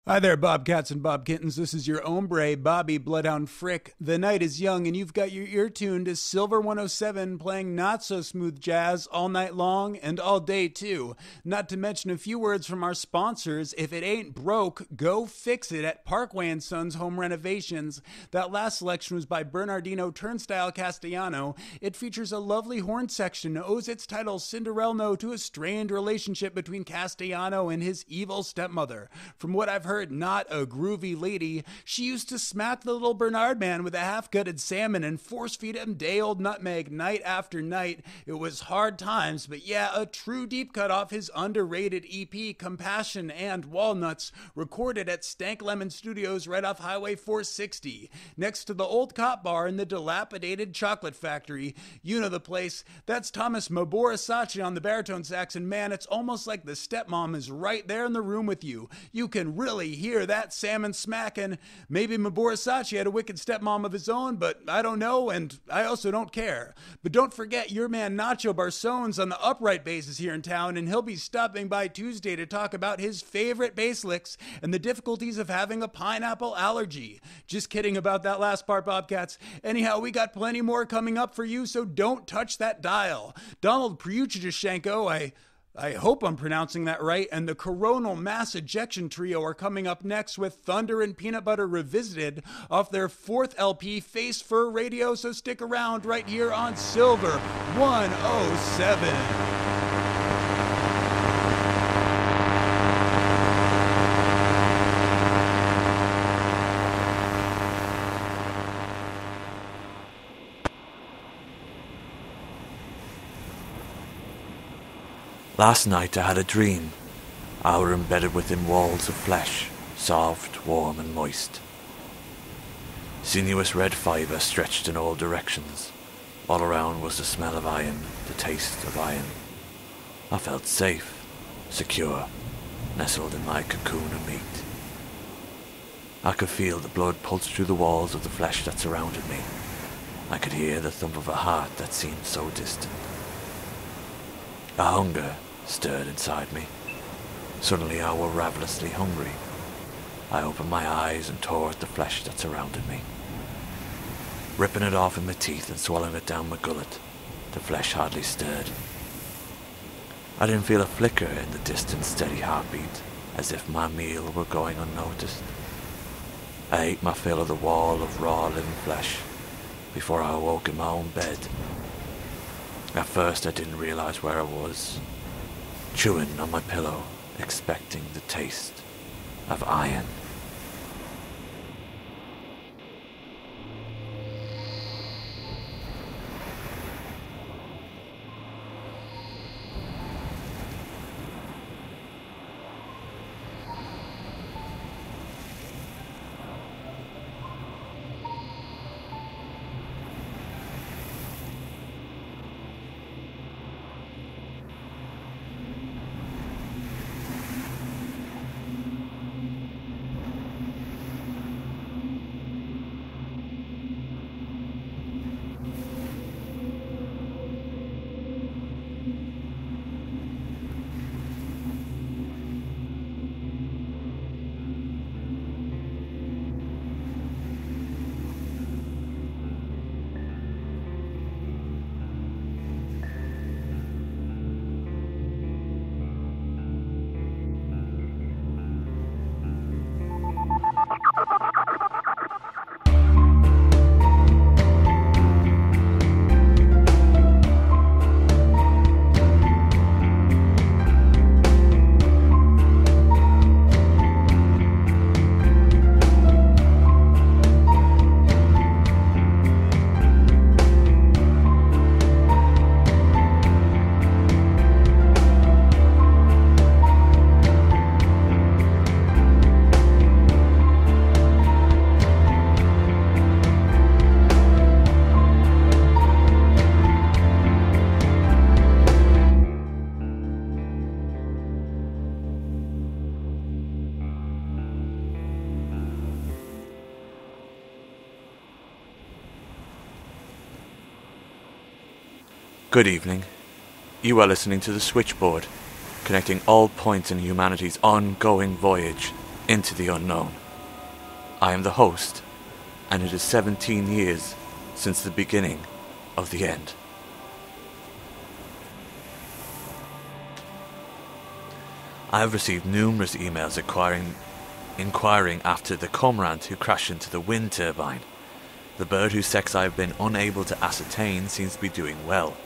Hi there, Bobcats and Bobkittens. This is your hombre, Bobby Bloodhound Frick. The night is young, and you've got your ear tuned to Silver 107 playing not-so-smooth jazz all night long and all day, too. Not to mention a few words from our sponsors. If it ain't broke, go fix it at Parkway & Sons Home Renovations. That last selection was by Bernardino Turnstile Castellano. It features a lovely horn section, owes its title Cinderella to a strained relationship between Castellano and his evil stepmother. From what I've heard, not a groovy lady. She used to smack the little Bernard man with a half-gutted salmon and force-feed him day-old nutmeg night after night. It was hard times, but yeah, a true deep cut off his underrated EP, Compassion and Walnuts, recorded at Stank Lemon Studios right off Highway 460, next to the old cop bar and the dilapidated chocolate factory. You know the place. That's Thomas Maborisachi on the baritone sax, and man, it's almost like the stepmom is right there in the room with you. You can really hear that salmon smacking. Maybe Maborisachi had a wicked stepmom of his own, but I don't know, and I also don't care. But don't forget your man Nacho Barsones on the upright basses here in town, and he'll be stopping by Tuesday to talk about his favorite bass licks and the difficulties of having a pineapple allergy. Just kidding about that last part, Bobcats. Anyhow, we got plenty more coming up for you, so don't touch that dial. Donald Priuchichenko, I hope I'm pronouncing that right, and the Coronal Mass Ejection Trio are coming up next with Thunder and Peanut Butter Revisited off their 4th LP, Face Fur Radio, so stick around right here on Silver 107. Last night I had a dream. I were embedded within walls of flesh, soft, warm and moist. Sinuous red fibre stretched in all directions. All around was the smell of iron, the taste of iron. I felt safe, secure, nestled in my cocoon of meat. I could feel the blood pulse through the walls of the flesh that surrounded me. I could hear the thump of a heart that seemed so distant. A hunger stirred inside me. Suddenly I were ravenously hungry. I opened my eyes and tore at the flesh that surrounded me. Ripping it off in my teeth and swallowing it down my gullet, the flesh hardly stirred. I didn't feel a flicker in the distant steady heartbeat, as if my meal were going unnoticed. I ate my fill of the wall of raw living flesh before I awoke in my own bed. At first I didn't realize where I was, chewing on my pillow, expecting the taste of iron. Good evening. You are listening to the Switchboard, connecting all points in humanity's ongoing voyage into the unknown. I am the host, and it is 17 years since the beginning of the end. I have received numerous emails inquiring after the cormorant who crashed into the wind turbine. The bird whose sex I have been unable to ascertain seems to be doing well.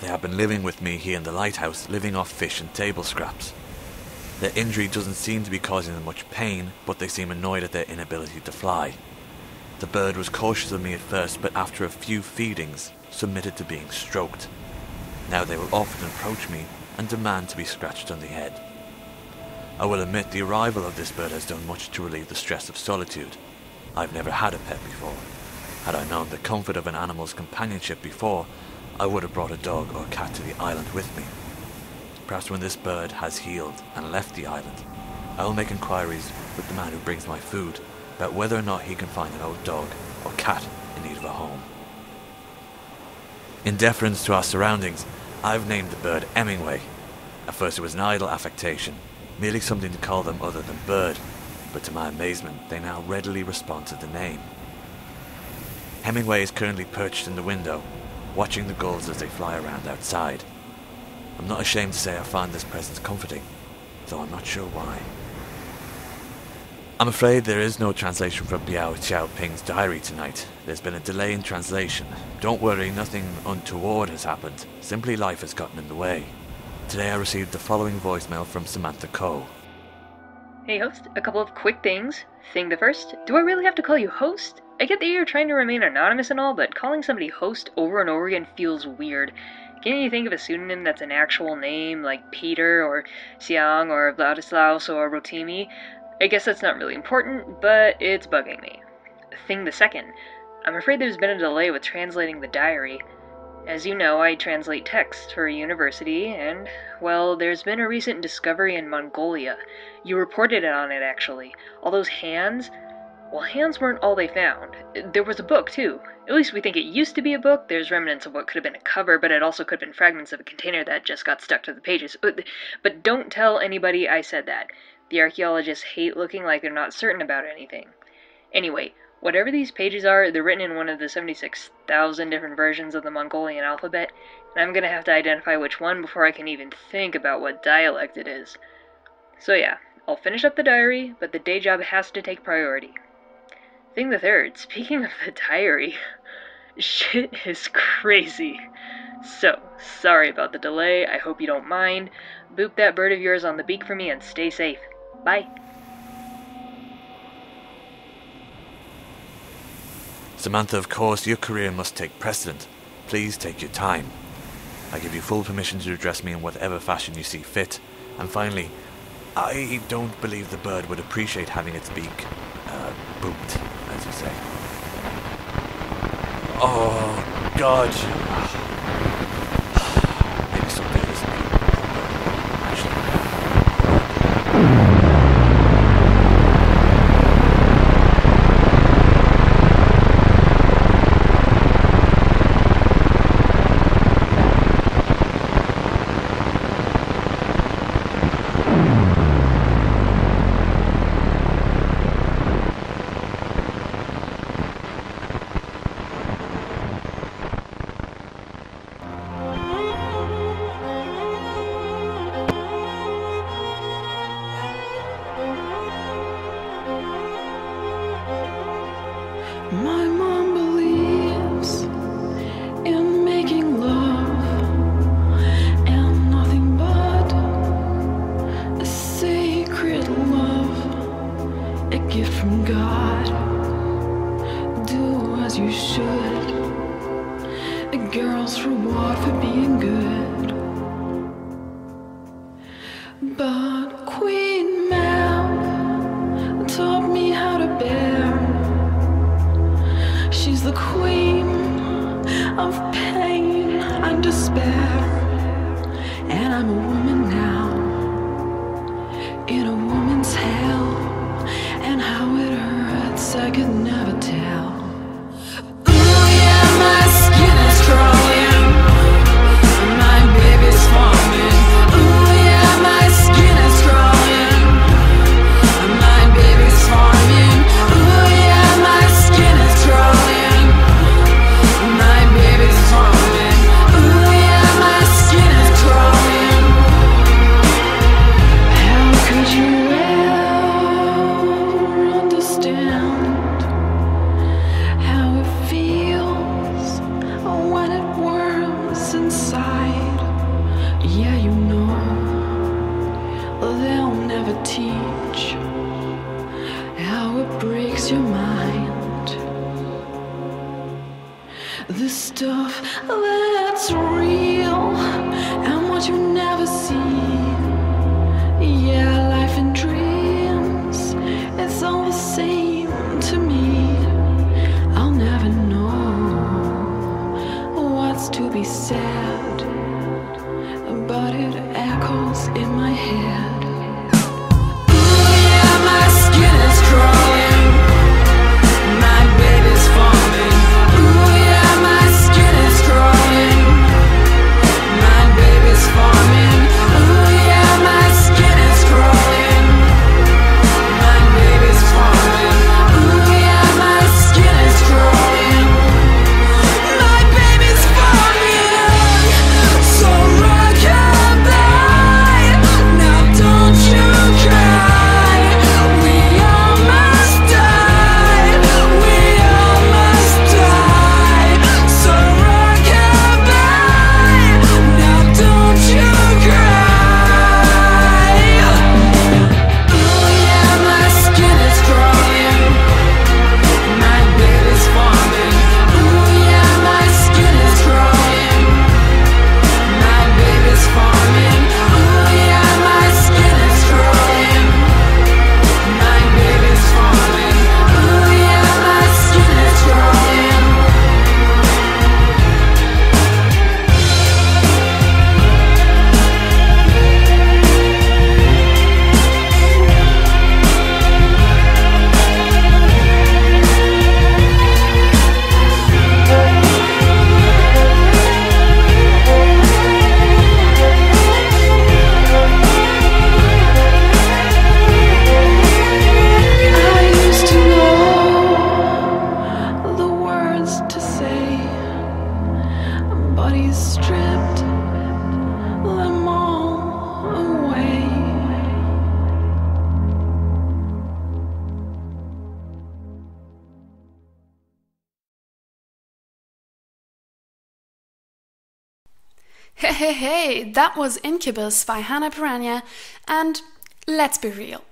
They have been living with me here in the lighthouse, living off fish and table scraps. Their injury doesn't seem to be causing them much pain, but they seem annoyed at their inability to fly. The bird was cautious of me at first, but after a few feedings, submitted to being stroked. Now they will often approach me and demand to be scratched on the head. I will admit the arrival of this bird has done much to relieve the stress of solitude. I've never had a pet before. Had I known the comfort of an animal's companionship before, I would have brought a dog or cat to the island with me. Perhaps when this bird has healed and left the island, I will make inquiries with the man who brings my food about whether or not he can find an old dog or cat in need of a home. In deference to our surroundings, I've named the bird Hemingway. At first it was an idle affectation, merely something to call them other than bird, but to my amazement they now readily respond to the name. Hemingway is currently perched in the window, watching the gulls as they fly around outside. I'm not ashamed to say I find this presence comforting, though I'm not sure why. I'm afraid there is no translation from Biao Xiaoping's diary tonight. There's been a delay in translation. Don't worry, nothing untoward has happened. Simply life has gotten in the way. Today I received the following voicemail from Samantha Ko. Hey host, a couple of quick things. Thing the first, do I really have to call you host? I get that you're trying to remain anonymous and all, but calling somebody host over and over again feels weird. Can't you think of a pseudonym that's an actual name, like Peter, or Xiang, or Vladislaus, or Rotimi? I guess that's not really important, but it's bugging me. Thing the second, I'm afraid there's been a delay with translating the diary. As you know, I translate text for a university, and, well, there's been a recent discovery in Mongolia. You reported on it, actually. All those hands? Well, hands weren't all they found. There was a book, too. At least we think it used to be a book. There's remnants of what could have been a cover, but it also could have been fragments of a container that just got stuck to the pages. But don't tell anybody I said that. The archaeologists hate looking like they're not certain about anything. Anyway, whatever these pages are, they're written in one of the 76,000 different versions of the Mongolian alphabet, and I'm gonna have to identify which one before I can even think about what dialect it is. So yeah, I'll finish up the diary, but the day job has to take priority. Thing the third, speaking of the diary, shit is crazy. So, sorry about the delay, I hope you don't mind. Boop that bird of yours on the beak for me and stay safe. Bye. Samantha, of course, your career must take precedent. Please take your time. I give you full permission to address me in whatever fashion you see fit. And finally, I don't believe the bird would appreciate having its beak, booped, as you say. Oh, God. Maybe someday this will be actually. My mom believes in making love and nothing but a sacred love, a gift from God. Do as you should, a girl's reward for being good. But Queen Mab taught me how to bear. She's the queen of pain and despair. And I'm a woman now, in a woman's hell. And how it hurts I could never tell. Ooh yeah, my skin is crawling, my baby's forming. Ooh yeah, my skin is crawling, my ease your mind. The stuff that's real and what you never see. Yeah, life and dreams, it's all the same to me. I'll never know what's to be said, but it echoes in my head. Ooh, yeah, my skin is crawling, my baby's forming. Ooh, yeah, my skin is crawling, my baby's forming. Ooh, yeah, my skin is crawling, my baby's forming. Ooh, yeah, my skin is crawling, my baby's forming. So rockabye, now don't you cry. We all must die, we all must die. So rockabye, now don't you cry. Ooh, yeah, my skin is crawling, my baby's forming. Ooh, yeah, my skin is crawling, my baby's forming. Ooh, yeah, my skin is crawling, my baby's forming. Ooh, yeah, my skin is crawling. I used to know the words to say, but he stripped them all away. Hey, that was Incubus by Hana Piranha, and let's be real.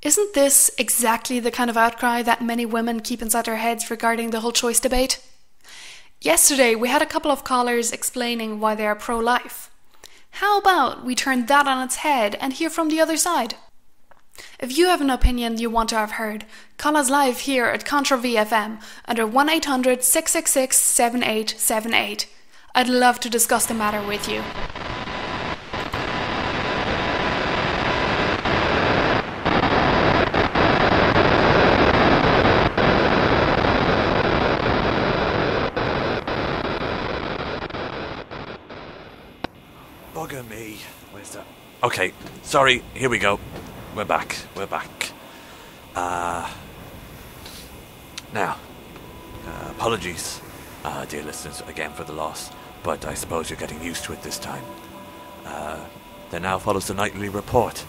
Isn't this exactly the kind of outcry that many women keep inside their heads regarding the whole choice debate? Yesterday, we had a couple of callers explaining why they are pro-life. How about we turn that on its head and hear from the other side? If you have an opinion you want to have heard, call us live here at Contra VFM under 1-800-666-7878. I'd love to discuss the matter with you. Bugger me. Where's that? Okay, sorry, here we go. We're back. Now, apologies, dear listeners, again for the loss, but I suppose you're getting used to it this time. There now follows the nightly report.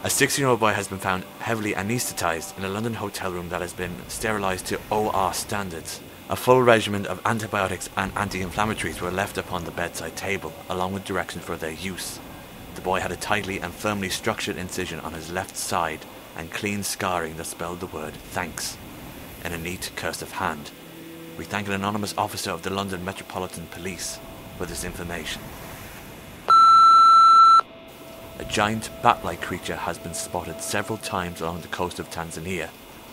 A 16-year-old boy has been found heavily anaesthetised in a London hotel room that has been sterilised to OR standards. A full regimen of antibiotics and anti-inflammatories were left upon the bedside table, along with directions for their use. The boy had a tightly and firmly structured incision on his left side and clean scarring that spelled the word thanks in a neat cursive hand. We thank an anonymous officer of the London Metropolitan Police for this information. A giant bat-like creature has been spotted several times along the coast of Tanzania,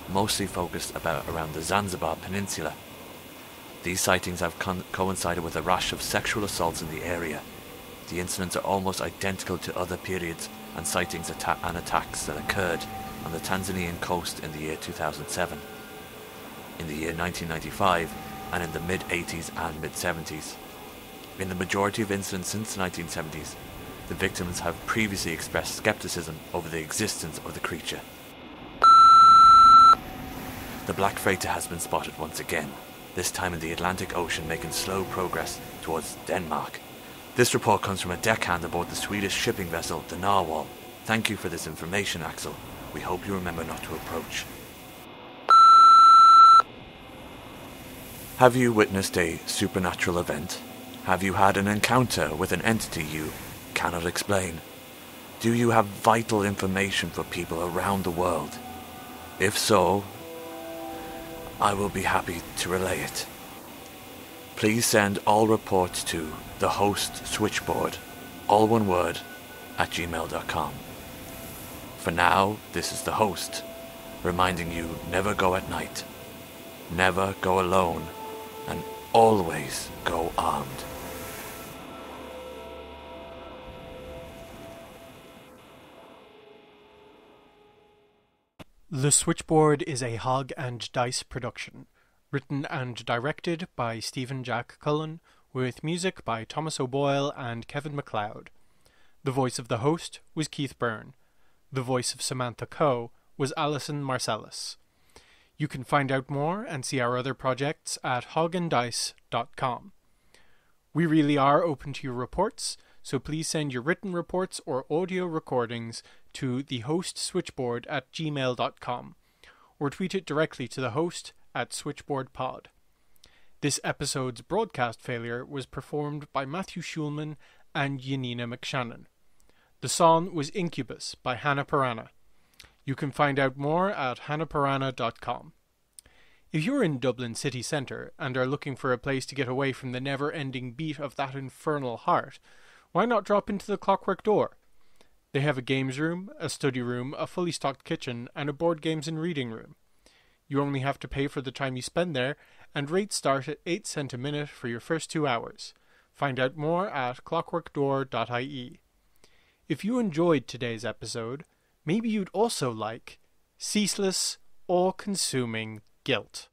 mostly focused around the Zanzibar Peninsula. These sightings have coincided with a rash of sexual assaults in the area. The incidents are almost identical to other periods and sightings and attacks that occurred on the Tanzanian coast in the year 2007, in the year 1995, and in the mid-80s and mid-70s. In the majority of incidents since the 1970s, the victims have previously expressed skepticism over the existence of the creature. The black freighter has been spotted once again, this time in the Atlantic Ocean, making slow progress towards Denmark. This report comes from a deckhand aboard the Swedish shipping vessel, the Narwhal. Thank you for this information, Axel. We hope you remember not to approach. Have you witnessed a supernatural event? Have you had an encounter with an entity you cannot explain? Do you have vital information for people around the world? If so, I will be happy to relay it. Please send all reports to the host Switchboard, all one word, at gmail.com. For now, this is the host, reminding you never go at night, never go alone, and always go armed. The Switchboard is a Hog and Dice production, written and directed by Stephen Jack Cullen, with music by Thomas O'Boyle and Kevin MacLeod. The voice of the host was Keith Byrne. The voice of Samantha Ko was Alison Marcellus. You can find out more and see our other projects at hogandice.com. We really are open to your reports, so please send your written reports or audio recordings to thehostswitchboard@gmail.com or tweet it directly to the host at SwitchboardPod. This episode's broadcast failure was performed by Matheww Schulman and Janina McShannon. The song was Incubus by Hana Piranha. You can find out more at hanapiranha.com. If you're in Dublin city centre and are looking for a place to get away from the never-ending beat of that infernal heart, why not drop into the Clockwork Door? They have a games room, a study room, a fully stocked kitchen, and a board games and reading room. You only have to pay for the time you spend there, and rates start at 8 cents a minute for your first 2 hours. Find out more at clockworkdoor.ie. If you enjoyed today's episode, maybe you'd also like Ceaseless, All-Consuming Guilt.